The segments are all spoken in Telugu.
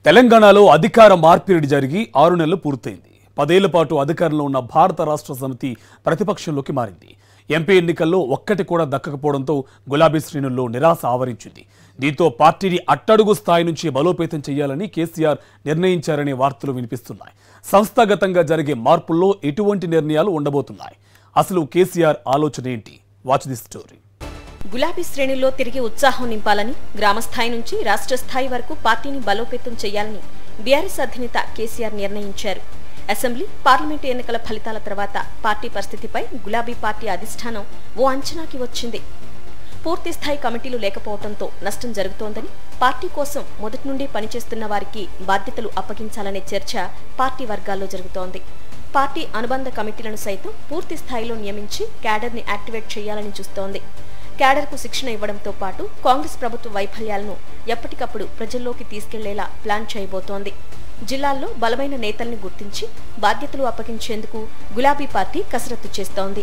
తెలంగాణలో అధికార మార్పిడి జరిగి 6 నెలలు పూర్తయింది. 10 ఏళ్ల పాటు అధికారంలో ఉన్న భారత రాష్ట్ర సమితి ప్రతిపక్షంలోకి మారింది. ఎంపీ ఎన్నికల్లో ఒక్కటి కూడా దక్కకపోవడంతో గులాబీ శ్రేణుల్లో నిరాశ ఆవరించింది. దీంతో పార్టీని అట్టడుగు స్థాయి నుంచి బలోపేతం చేయాలని కేసీఆర్ నిర్ణయించారనే వార్తలు వినిపిస్తున్నాయి. సంస్థాగతంగా జరిగే మార్పుల్లో ఎటువంటి నిర్ణయాలు ఉండబోతున్నాయి? అసలు కేసీఆర్ ఆలోచన ఏంటి? Watch the story. గులాబీ శ్రేణుల్లో తిరిగి ఉత్సాహం నింపాలని, గ్రామస్థాయి నుంచి రాష్ట్ర స్థాయి వరకు పార్టీని బలోపేతం చేయాలని బీఆర్ఎస్ అధినేత కేసీఆర్ నిర్ణయించారు. అసెంబ్లీ, పార్లమెంటు ఎన్నికల ఫలితాల తర్వాత పార్టీ పరిస్థితిపై గులాబీ పార్టీ అధిష్టానం ఓ అంచనాకి వచ్చింది. పూర్తిస్థాయి కమిటీలు లేకపోవడంతో నష్టం జరుగుతోందని, పార్టీ కోసం మొదటి నుండి పనిచేస్తున్న వారికి బాధ్యతలు అప్పగించాలనే చర్చ పార్టీ వర్గాల్లో జరుగుతోంది. పార్టీ అనుబంధ కమిటీలను సైతం పూర్తి స్థాయిలో నియమించి క్యాడర్ని యాక్టివేట్ చేయాలని చూస్తోంది. క్యాడర్కు శిక్షణ ఇవ్వడంతో పాటు కాంగ్రెస్ ప్రభుత్వ వైఫల్యాలను ఎప్పటికప్పుడు ప్రజల్లోకి తీసుకెళ్లేలా ప్లాన్ చేయబోతోంది. జిల్లాల్లో బలమైన నేతల్ని గుర్తించి బాధ్యతలు అప్పగించేందుకు గులాబీ పార్టీ కసరత్తు చేస్తోంది.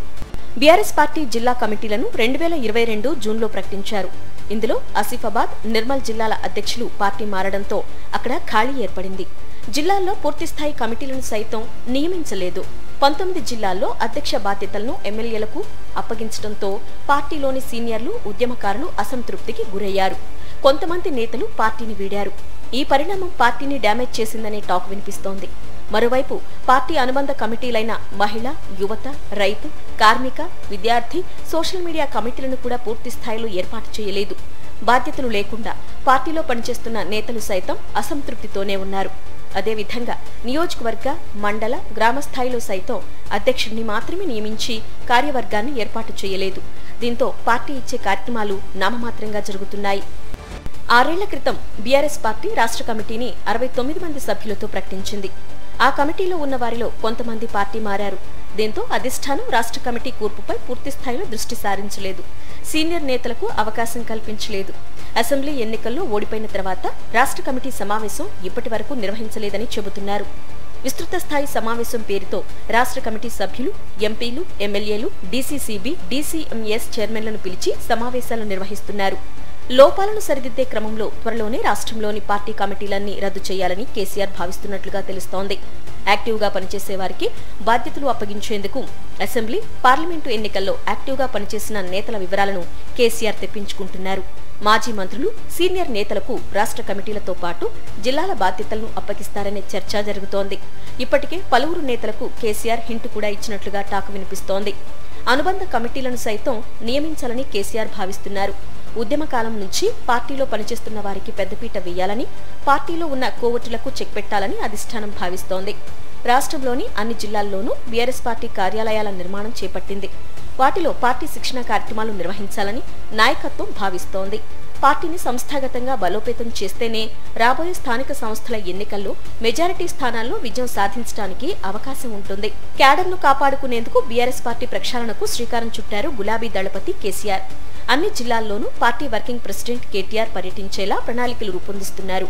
బీఆర్ఎస్ పార్టీ జిల్లా కమిటీలను 2022 జూన్లో ప్రకటించారు. ఇందులో ఆసిఫాబాద్, నిర్మల్ జిల్లాల అధ్యక్షులు పార్టీ మారడంతో అక్కడ ఖాళీ ఏర్పడింది. జిల్లాల్లో పూర్తిస్థాయి కమిటీలను సైతం నియమించలేదు. 19 జిల్లాల్లో అధ్యక్ష బాధ్యతలను ఎమ్మెల్యేలకు అప్పగించడంతో పార్టీలోని సీనియర్లు, ఉద్యమకారులు అసంతృప్తికి గురయ్యారు. కొంతమంది నేతలు పార్టీని వీడారు. ఈ పరిణామం పార్టీని డ్యామేజ్ చేసిందనే టాక్ వినిపిస్తోంది. మరోవైపు పార్టీ అనుబంధ కమిటీలైన మహిళ, యువత, రైతు, కార్మిక, విద్యార్థి, సోషల్ మీడియా కమిటీలను కూడా పూర్తి స్థాయిలో ఏర్పాటు చేయలేదు. బాధ్యతలు లేకుండా పార్టీలో పనిచేస్తున్న నేతలు సైతం అసంతృప్తితోనే ఉన్నారు. అదేవిధంగా నియోజకవర్గ, మండల, గ్రామ స్థాయిలో సైతం అధ్యక్షుడిని మాత్రమే నియమించి కార్యవర్గాన్ని ఏర్పాటు చేయలేదు. దీంతో పార్టీ ఇచ్చే కార్యక్రమాలు నామమాత్రంగా జరుగుతున్నాయి. 6 ఏళ్ల క్రితం బీఆర్ఎస్ పార్టీ రాష్ట్ర కమిటీని 69 మంది సభ్యులతో ప్రకటించింది. ఆ కమిటీలో ఉన్న వారిలో కొంతమంది పార్టీ మారారు. దీంతో అధిష్టానం రాష్ట్ర కమిటీ కూర్పుపై పూర్తి స్థాయిలో దృష్టి సారించలేదు. సీనియర్ నేతలకు అవకాశం కల్పించలేదు. అసెంబ్లీ ఎన్నికల్లో ఓడిపోయిన తర్వాత రాష్ట్ర కమిటీ సమావేశం ఇప్పటి వరకు నిర్వహించలేదని చెబుతున్నారు. విస్తృత స్థాయి సమావేశం పేరుతో రాష్ట్ర కమిటీ సభ్యులు, ఎంపీలు, ఎమ్మెల్యేలు, డీసీసీబీ, డీసీఎంఎస్ చైర్మన్లను పిలిచి సమావేశాలు నిర్వహిస్తున్నారు. లోపాలను సరిదిద్దే క్రమంలో త్వరలోనే రాష్ట్రంలోని పార్టీ కమిటీలన్నీ రద్దు చేయాలని కేసీఆర్ భావిస్తున్నట్లుగా తెలుస్తోంది. యాక్టివ్గా పనిచేసే వారికి బాధ్యతలు అప్పగించేందుకు అసెంబ్లీ, పార్లమెంటు ఎన్నికల్లో యాక్టివ్గా పనిచేసిన నేతల వివరాలను కేసీఆర్ తెప్పించుకుంటున్నారు. మాజీ మంత్రులు, సీనియర్ నేతలకు రాష్ట్ర కమిటీలతో పాటు జిల్లాల బాధ్యతలను అప్పగిస్తారనే చర్చ జరుగుతోంది. ఇప్పటికే పలువురు నేతలకు కేసీఆర్ హింట్ కూడా ఇచ్చినట్లుగా టాక్ వినిపిస్తోంది. అనుబంధ కమిటీలను సైతం నియమించాలని కేసీఆర్ భావిస్తున్నారు. ఉద్యమకాలం నుంచి పార్టీలో పనిచేస్తున్న వారికి పెద్దపీట వేయాలని, పార్టీలో ఉన్న కోవటులకు చెక్ పెట్టాలని అధిష్టానం భావిస్తోంది. రాష్ట్రంలోని అన్ని జిల్లాల్లోనూ బీఆర్ఎస్ పార్టీ కార్యాలయాల నిర్మాణం చేపట్టింది. వాటిలో పార్టీ శిక్షణ కార్యక్రమాలు నిర్వహించాలని నాయకత్వం భావిస్తోంది. పార్టీని సంస్థాగతంగా బలోపేతం చేస్తేనే రాబోయే స్థానిక సంస్థల ఎన్నికల్లో మెజారిటీ స్థానాల్లో విజయం సాధించడానికి అవకాశం ఉంటుంది. క్యాడర్ను కాపాడుకునేందుకు బీఆర్ఎస్ పార్టీ ప్రక్షాళనకు శ్రీకారం చుట్టారు గులాబీ దళపతి కేసీఆర్. అన్ని జిల్లాల్లోనూ పార్టీ వర్కింగ్ ప్రెసిడెంట్ కేటీఆర్ పర్యటించేలా ప్రణాళికలు రూపొందిస్తున్నారు.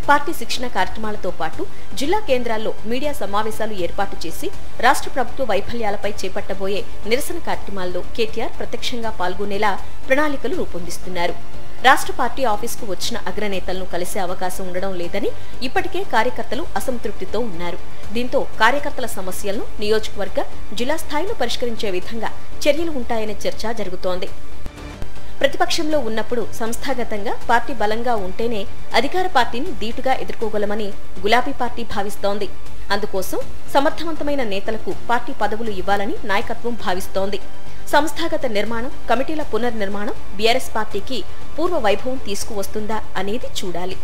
పార్టీ శిక్షణ కార్యక్రమాలతో పాటు జిల్లా కేంద్రాల్లో మీడియా సమావేశాలు ఏర్పాటు చేసి రాష్ట్ర ప్రభుత్వ వైఫల్యాలపై చేపట్టబోయే నిరసన కార్యక్రమాల్లో కేటీఆర్ ప్రత్యక్షంగా పాల్గొనేలా ప్రణాళికలు రూపొందిస్తున్నారు. రాష్ట్ర పార్టీ ఆఫీసుకు వచ్చిన అగ్రనేతలను కలిసే అవకాశం ఉండడం లేదని ఇప్పటికే కార్యకర్తలు అసంతృప్తితో ఉన్నారు. దీంతో కార్యకర్తల సమస్యలను నియోజకవర్గ, జిల్లా స్థాయిలో పరిష్కరించే విధంగా చర్యలు ఉంటాయనే చర్చ జరుగుతోంది. ప్రతిపక్షంలో ఉన్నప్పుడు సంస్థాగతంగా పార్టీ బలంగా ఉంటేనే అధికార పార్టీని ధీటుగా ఎదుర్కోగలమని గులాబీ పార్టీ భావిస్తోంది. అందుకోసం సమర్థవంతమైన నేతలకు పార్టీ పదవులు ఇవ్వాలని నాయకత్వం భావిస్తోంది. సంస్థాగత నిర్మాణం, కమిటీల పునర్నిర్మాణం బీఆర్ఎస్ పార్టీకి పూర్వ వైభవం తీసుకువస్తుందా అనేది చూడాలి.